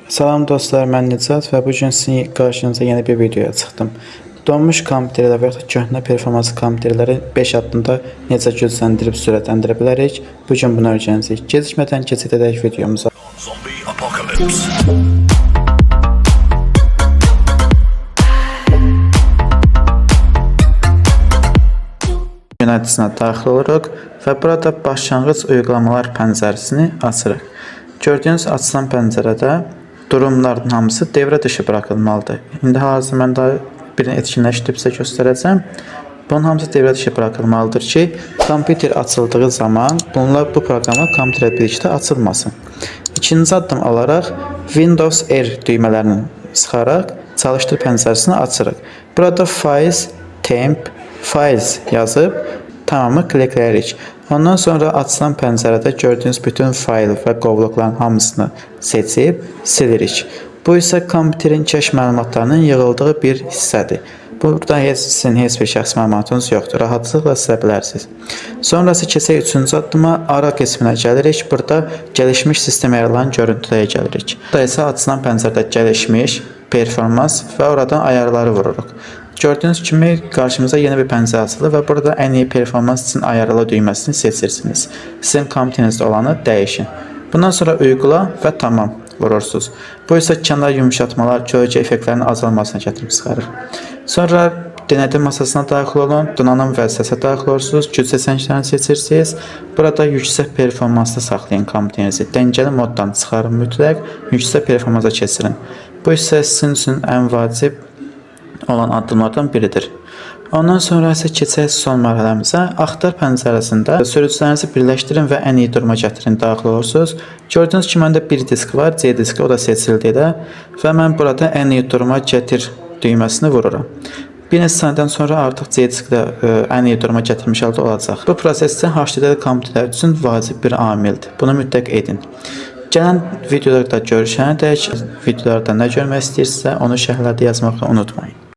Salam dostlar, mən Nicat və bu gün sizin qarşınıza yeni bir videoya çıxdım. Donmuş kompüterlər və yaxud köhnə performanslı kompüterləri 5 addımda necə gücləndirib sürətləndirə bilərik? Bu gün bunu öyrənəcəyik. Gecikmədən keçid edək videomuza. Zombie apocalypse. Yönədicinə daxil oluruq və burada başlanğıc uygulamalar pəncərəsini açırıq. Gördüyünüz açılan pəncərədə durumların hamısı devre dışı buraxılmalıdır. İndi hazır mən daha birini etkinləşdirib sizə göstərəcəm. Bunun hamısı devre dışı buraxılmalıdır ki, kompüter açıldığı zaman bu proqramlar kompüterlə birlikdə açılmasın. İkinci addım olaraq Windows R düymələrini sıxaraq çalışdır pəncərəsini açırıq. Burada Files, Temp, Files yazıb tamamı klikləyirik. Ondan sonra açılan pəncərədə gördüyünüz bütün fayl və qovluqların hamısını seçib silirik. Bu isə kompüterin keş məlumatlarının yığıldığı bir hissədir. Burada sizin heç bir şəxsi məlumatınız yoxdur. Rahatlıqla silə bilərsiniz. Sonrası keçək 3-cü addıma ara qisminə gəlirik. Burada gəlişmiş sistem ayarlarının görüntüləyə gəlirik. Burada isə açılan pəncərədə gəlişmiş, performans və oradan ayarları vururuq. Gördüyünüz kimi qarşımıza yeni bir pəncərə açılır və burada ən iyi performans üçün ayarla düyməsini seçirsiniz. Sizin kompüterinizdə olanı dəyişin. Bundan sonra uygula və tamam vurursunuz. Bu isə kənar yumuşatmalar, gölgə effektlərinin azalmasına gətirib çıxarır. Sonra denədim masasına daxil olun, donanım vəzifəsinə daxil olursunuz, güc seçənəklərini seçirsiniz. Burada yüksək performansda saxlayın kompüterinizi. Dəngəli moddan çıxarın mütləq, yüksək performansa keçirin. Bu isə sizin üçün ən vacib olan addımlardan biridir. Ondan sonra isə keçək son mərhələmizə. Axtar pəncərəsində sürücülərinizi birləşdirin və ən iyi duruma gətirin daxil olursunuz. Gördüyünüz kimi məndə bir disk var, C diski, o da seçildi də və mən burada ən iyi duruma gətir düyməsini vururam. Bir neçə saniyədən sonra artıq C diskdə ən iyi duruma gətirmiş halda olacaq. Bu proses üçün HDD kompüterlər üçün vacib bir amildir. Bunu mütləq edin. Gələn videolarda görüşənədək videolarda nə görmək istəyirsinizsə onu şərhlərdə yazmaqla unutmayın.